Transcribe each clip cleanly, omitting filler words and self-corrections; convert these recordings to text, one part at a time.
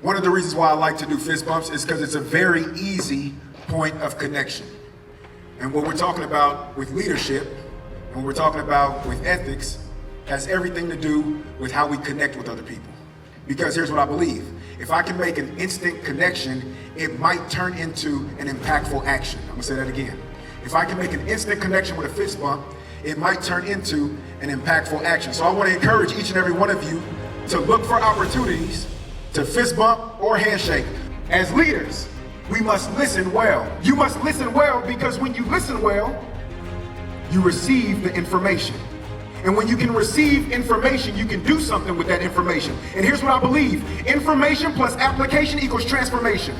One of the reasons why I like to do fist bumps is because it's a very easy point of connection. And what we're talking about with leadership, and what we're talking about with ethics, has everything to do with how we connect with other people. Because here's what I believe. If I can make an instant connection, it might turn into an impactful action. I'm gonna say that again. If I can make an instant connection with a fist bump, it might turn into an impactful action. So I want to encourage each and every one of you to look for opportunities to fist bump or handshake. As leaders, we must listen well. You must listen well because when you listen well, you receive the information. And when you can receive information, you can do something with that information. And here's what I believe. Information plus application equals transformation.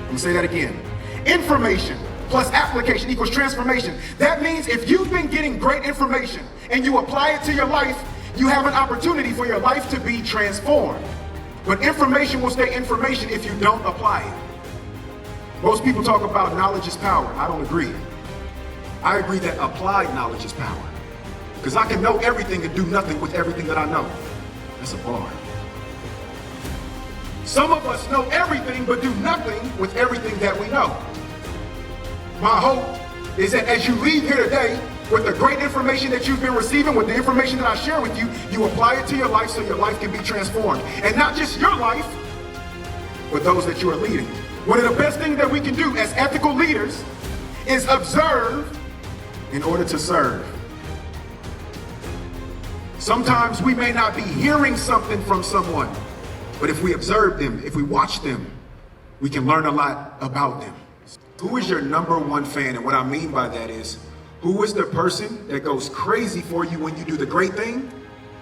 I'm gonna say that again. Information plus application equals transformation. That means if you've been getting great information and you apply it to your life, you have an opportunity for your life to be transformed. But information will stay information if you don't apply it. Most people talk about knowledge is power. I don't agree. I agree that applied knowledge is power. Because I can know everything and do nothing with everything that I know. That's a bar. Some of us know everything but do nothing with everything that we know. My hope is that as you leave here today with the great information that you've been receiving, with the information that I share with you, you apply it to your life so your life can be transformed. And not just your life, but those that you are leading. One of the best things that we can do as ethical leaders is observe in order to serve. Sometimes we may not be hearing something from someone, but if we observe them, if we watch them, we can learn a lot about them. Who is your number one fan? And what I mean by that is, who is the person that goes crazy for you when you do the great thing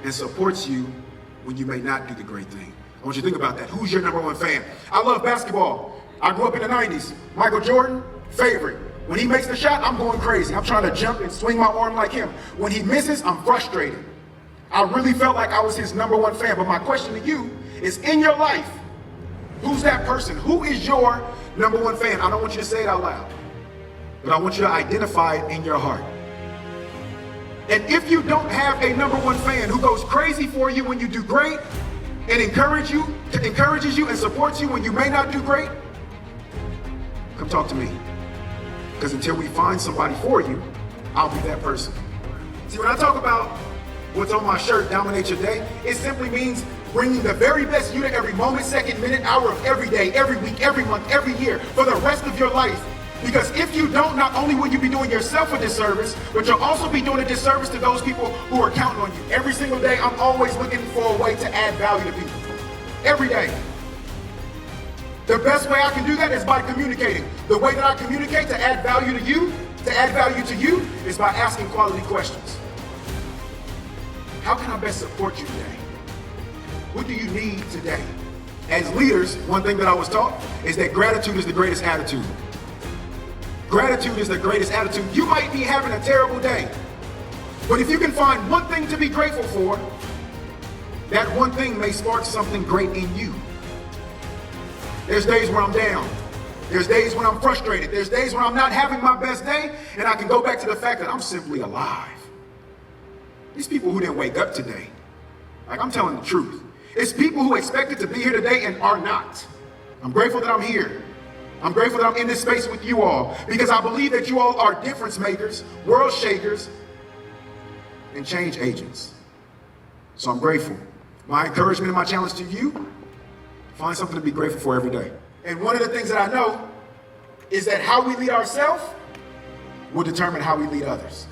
and supports you when you may not do the great thing? I want you to think about that. Who's your number one fan? I love basketball. I grew up in the 90s. Michael Jordan, favorite. When he makes the shot, I'm going crazy. I'm trying to jump and swing my arm like him. When he misses, I'm frustrated. I really felt like I was his number one fan. But my question to you is, in your life, who's that person? Who is your number one fan? I don't want you to say it out loud, but I want you to identify it in your heart. And if you don't have a number one fan who goes crazy for you when you do great and encourages you and supports you when you may not do great, come talk to me. Because until we find somebody for you, I'll be that person. See, when I talk about what's on my shirt, dominate your day, it simply means bringing the very best you to every moment, second, minute, hour of every day, every week, every month, every year, for the rest of your life. Because if you don't, not only will you be doing yourself a disservice, but you'll also be doing a disservice to those people who are counting on you. Every single day, I'm always looking for a way to add value to people. Every day. The best way I can do that is by communicating. The way that I communicate to add value to you, is by asking quality questions. How can I best support you today? What do you need today? As leaders, one thing that I was taught is that gratitude is the greatest attitude. Gratitude is the greatest attitude. You might be having a terrible day, but if you can find one thing to be grateful for, that one thing may spark something great in you. There's days where I'm down. There's days when I'm frustrated. There's days when I'm not having my best day, and I can go back to the fact that I'm simply alive. These people who didn't wake up today, like, I'm telling the truth. It's people who expected to be here today and are not. I'm grateful that I'm here. I'm grateful that I'm in this space with you all, because I believe that you all are difference makers, world shakers, and change agents. So I'm grateful. My encouragement and my challenge to you, find something to be grateful for every day. And one of the things that I know is that how we lead ourselves will determine how we lead others.